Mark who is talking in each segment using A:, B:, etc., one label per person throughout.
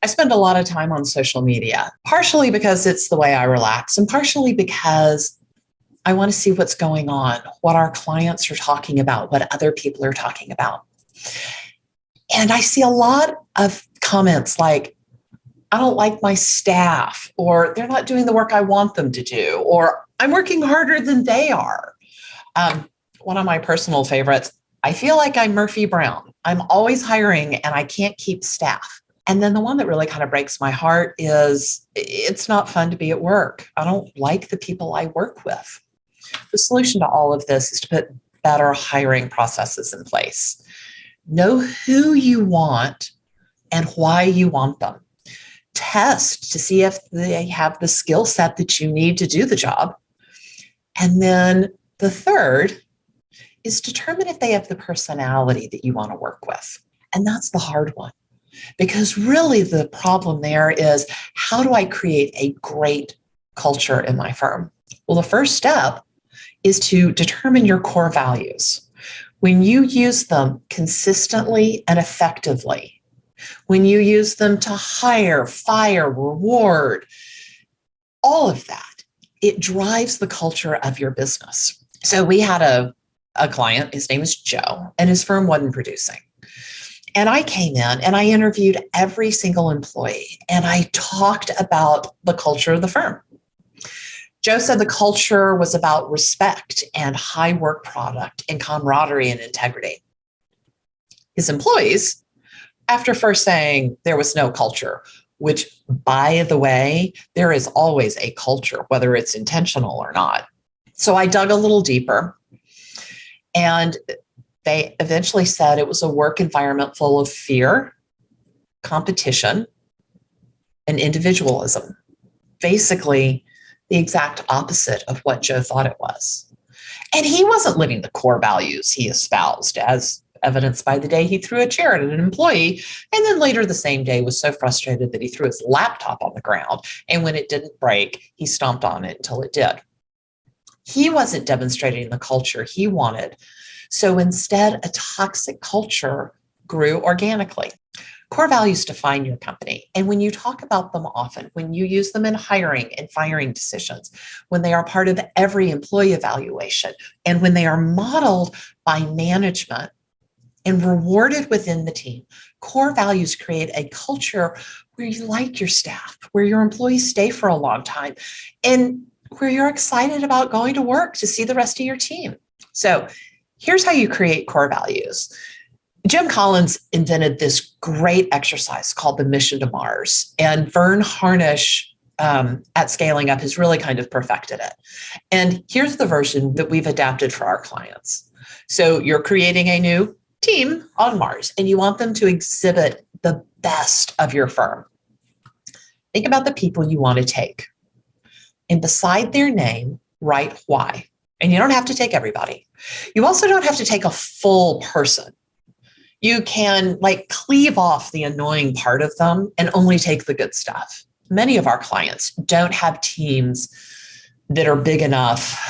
A: I spend a lot of time on social media, partially because it's the way I relax and partially because I want to see what's going on, what our clients are talking about, what other people are talking about. And I see a lot of comments like, I don't like my staff, or they're not doing the work I want them to do, or I'm working harder than they are. One of my personal favorites, I feel like I'm Murphy Brown. I'm always hiring and I can't keep staff. And then the one that really kind of breaks my heart is it's not fun to be at work. I don't like the people I work with. The solution to all of this is to put better hiring processes in place. Know who you want and why you want them. Test to see if they have the skill set that you need to do the job. And then the third is determine if they have the personality that you want to work with. And that's the hard one. Because really the problem there is, how do I create a great culture in my firm? Well, the first step is to determine your core values. When you use them consistently and effectively, when you use them to hire, fire, reward, all of that, it drives the culture of your business. So we had a client, his name is Joe, and his firm wasn't producing. And I came in and I interviewed every single employee and I talked about the culture of the firm. Joe said the culture was about respect and high work product and camaraderie and integrity. His employees, after first saying there was no culture, which, by the way, there is always a culture, whether it's intentional or not. So I dug a little deeper, and they eventually said it was a work environment full of fear, competition, and individualism. Basically, the exact opposite of what Joe thought it was. And he wasn't living the core values he espoused, as evidenced by the day he threw a chair at an employee, and then later the same day was so frustrated that he threw his laptop on the ground, and when it didn't break, he stomped on it until it did. He wasn't demonstrating the culture he wanted. So instead, a toxic culture grew organically. Core values define your company. And when you talk about them often, when you use them in hiring and firing decisions, when they are part of every employee evaluation, and when they are modeled by management and rewarded within the team, core values create a culture where you like your staff, where your employees stay for a long time, and where you're excited about going to work to see the rest of your team. So here's how you create core values. Jim Collins invented this great exercise called the Mission to Mars, and Vern Harnish at Scaling Up has really kind of perfected it. And here's the version that we've adapted for our clients. So you're creating a new team on Mars, and you want them to exhibit the best of your firm. Think about the people you want to take. And beside their name, write why. And you don't have to take everybody. You also don't have to take a full person. You can cleave off the annoying part of them and only take the good stuff. Many of our clients don't have teams that are big enough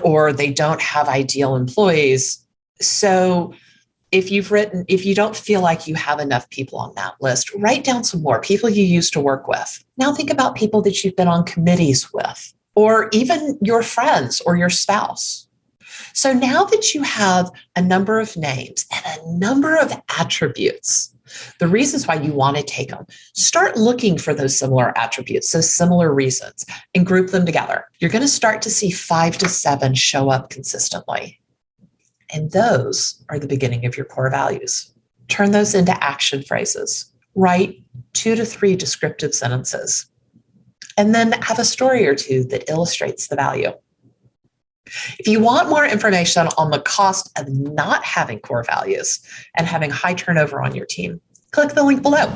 A: or they don't have ideal employees. So if you don't feel like you have enough people on that list, write down some more people you used to work with. Now think about people that you've been on committees with, or even your friends or your spouse. So now that you have a number of names and a number of attributes, the reasons why you want to take them, start looking for those similar attributes, those similar reasons, and group them together. You're going to start to see 5 to 7 show up consistently. And those are the beginning of your core values. Turn those into action phrases. Write 2 to 3 descriptive sentences. And then have a story or two that illustrates the value. If you want more information on the cost of not having core values and having high turnover on your team, click the link below.